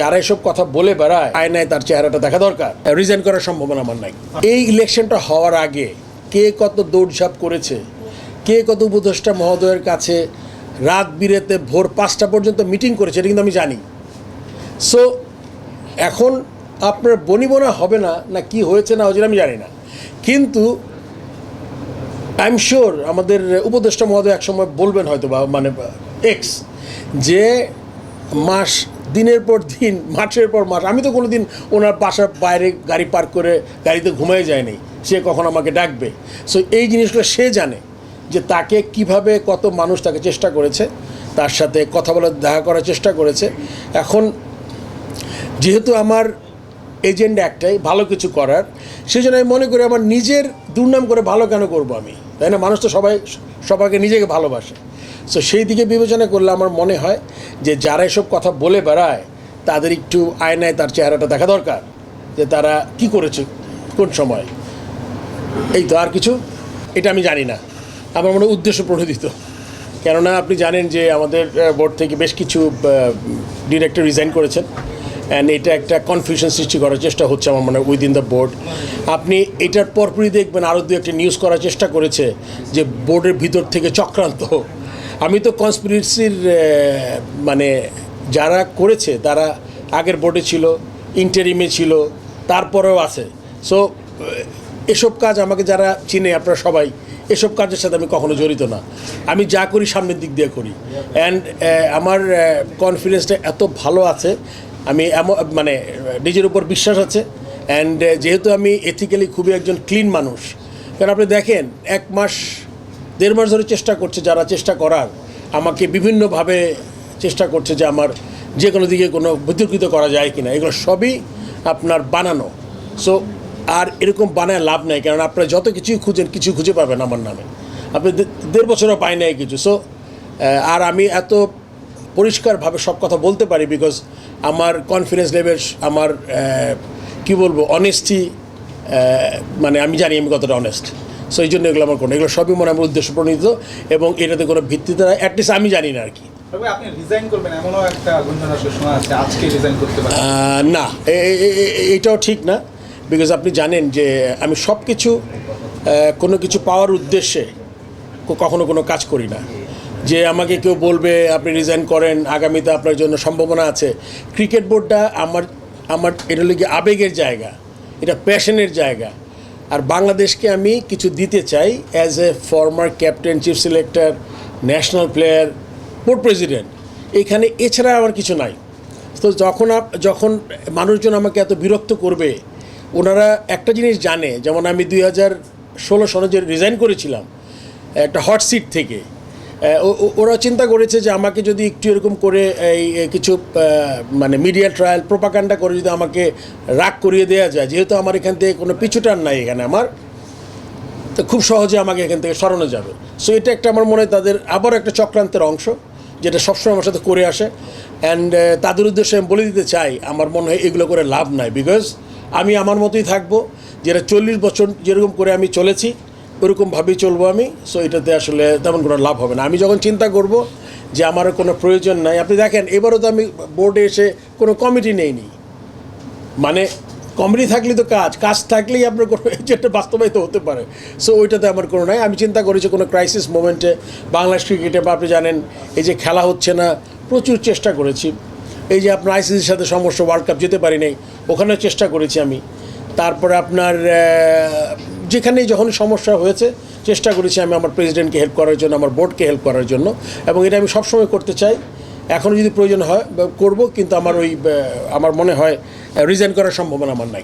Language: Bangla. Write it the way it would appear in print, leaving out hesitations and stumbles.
যারা এসব কথা বলে বেড়ায় আয়নায় তার চেহারাটা দেখা দরকার, রিজাইন করার সম্ভাবনা আমার নাই। এই ইলেকশনটা হওয়ার আগে কে কত দৌড়ঝাঁপ করেছে, কে কত উপদেষ্টা মহোদয়ের কাছে রাত বিরেতে ভোর 5টা পর্যন্ত মিটিং করেছে, এটা কিন্তু আমি জানি। সো এখন আপনার বনিবনা হবে না না কি হয়েছে না হয়েছে আমি জানি না, কিন্তু আই এম শিওর আমাদের উপদেষ্টা মহোদয় একসময় বলবেন হয়তো বা মানে এক্স যে মাস দিনের পর দিন মাসের পর মাস আমি তো কোনো দিন ওনার বাসার বাইরে গাড়ি পার্ক করে গাড়িতে ঘুমিয়ে যায়নি, সে কখন আমাকে ডাকবে। সো এই জিনিসগুলো সে জানে যে তাকে কিভাবে কত মানুষ তাকে চেষ্টা করেছে, তার সাথে কথা বলার দেখা করার চেষ্টা করেছে। এখন যেহেতু আমার এজেন্ডা একটাই ভালো কিছু করার, সেই জন্য আমি মনে করি আমার নিজের দুর্নাম করে ভালো কেন করব আমি, তাই না? মানুষ তো সবাইকে নিজেকে ভালোবাসে। সো সেই দিকে বিবেচনা করলে আমার মনে হয় যে যারা এসব কথা বলে বেড়ায় তাদের একটু আয়নায় তার চেহারাটা দেখা দরকার, যে তারা কি করেছে কোন সময়। এই তো, আর কিছু এটা আমি জানি না, আমার মনে উদ্দেশ্য প্রণোদিত। কেননা আপনি জানেন যে আমাদের বোর্ড থেকে বেশ কিছু ডিরেক্টর রিজাইন করেছেন, অ্যান্ড এটা একটা কনফিউশন সৃষ্টি করার চেষ্টা হচ্ছে আমার মনে হয় উইদিন দ্য বোর্ড। আপনি এটার পরপরই দেখবেন আরও দু একটা নিউজ করার চেষ্টা করেছে যে বোর্ডের ভিতর থেকে চক্রান্ত। আমি তো কনস্পিরেসির মানে যারা করেছে তারা আগের বোর্ডে ছিল, ইন্টারিমে ছিল, তারপরেও আছে। সো এসব কাজ আমাকে যারা চিনে আপনারা সবাই, এসব কাজের সাথে আমি কখনো জড়িত না। আমি যা করি সামনের দিক দিয়ে করি, অ্যান্ড আমার কনফিডেন্সটা এত ভালো আছে, আমি মানে নিজের উপর বিশ্বাস আছে। অ্যান্ড যেহেতু আমি এথিক্যালি খুবই একজন ক্লিন মানুষ, কারণ আপনি দেখেন 1 মাস 1.5 মাস ধরে চেষ্টা করছে যারা চেষ্টা করার, আমাকে বিভিন্নভাবে চেষ্টা করছে যে আমার যে কোনো দিকে কোনো বিতর্কিত করা যায় কি না, এগুলো সবই আপনার বানানো। সো আর এরকম বানায় লাভ নেই, কারণ আপনারা যত কিছুই খুঁজেন কিছু খুঁজে পাবেন আমার নামে, আপনি 1.5 বছরও পাই নাই কিছু। সো আর আমি এত পরিষ্কারভাবে সব কথা বলতে পারি বিকজ আমার কনফিডেন্স লেভেল, আমার কি বলবো অনেস্টি, মানে আমি জানি আমি কতটা অনেস্ট। সো এই জন্য এগুলো আমার কোনো, এগুলো সবই মনে আমার উদ্দেশ্য প্রণীত এবং এটাতে কোনো ভিত্তিতে না, অ্যাটলিস্ট আমি জানি না আর কি। না, এইটাও ঠিক না, বিকজ আপনি জানেন যে আমি সব কিছু কোনো কিছু পাওয়ার উদ্দেশ্যে কখনো কোনো কাজ করি না। যে আমাকে কেউ বলবে আপনি রিজাইন করেন, আগামীতে আপনার জন্য সম্ভাবনা আছে। ক্রিকেট বোর্ডটা আমার এটা হলো কি আবেগের জায়গা, এটা প্যাশনের জায়গা। আর বাংলাদেশকে আমি কিছু দিতে চাই as a former captain, chief selector, national player, board president, এখানে এছাড়া আমার কিছু নাই। তো যখন মানুষজন আমাকে এত বিরক্ত করবে, ওনারা একটা জিনিস জানে, যেমন আমি 2016 সালে যে রিজাইন করেছিলাম একটা হট সিট থেকে, ওরা চিন্তা করেছে যে আমাকে যদি একটু এরকম করে এই কিছু মানে মিডিয়া ট্রায়াল প্রোপাগান্ডা করে যদি আমাকে রাগ করিয়ে দেওয়া যায়, যেহেতু আমার এখান থেকে কোনো পিছুটান নাই এখানে আমার, তো খুব সহজে আমাকে এখান থেকে সরানো যাবে। সো এটা একটা আমার মনে হয় তাদের আবার একটা চক্রান্তের অংশ, যেটা সবসময় আমার সাথে করে আসে। অ্যান্ড তাদের উদ্দেশ্যে আমি বলে দিতে চাই আমার মনে হয় এগুলো করে লাভ নাই, বিকজ আমি আমার মতোই থাকবো, যেটা 40 বছর যেরকম করে আমি চলেছি ওরকমভাবেই চলবো আমি। সো এটাতে আসলে তেমন কোনো লাভ হবে না। আমি যখন চিন্তা করব যে আমারও কোনো প্রয়োজন নাই, আপনি দেখেন এবারও তো আমি বোর্ডে এসে কোনো কমিটি নেইনি, মানে কমিটি থাকলেই তো কাজ থাকলেই আপনার কোনো এজেন্ডা বাস্তবায়িত হতে পারে। সো ওইটাতে আমার কোনো নাই। আমি চিন্তা করেছি কোনো ক্রাইসিস মোমেন্টে বাংলাদেশ ক্রিকেটে, বা আপনি জানেন এই যে খেলা হচ্ছে না, প্রচুর চেষ্টা করেছি। এই যে আপনার আইসিসির সাথে সমস্যা, ওয়ার্ল্ড কাপ যেতে পারি নাই, ওখানেও চেষ্টা করেছি আমি। তারপরে আপনার যেখানেই যখন সমস্যা হয়েছে চেষ্টা করেছি আমি আমার প্রেসিডেন্টকে হেল্প করার জন্য, আমার বোর্ডকে হেল্প করার জন্য, এবং এটা আমি সবসময় করতে চাই। এখনও যদি প্রয়োজন হয় করব, কিন্তু আমার মনে হয় রিজাইন করার সম্ভাবনা আমার নাই।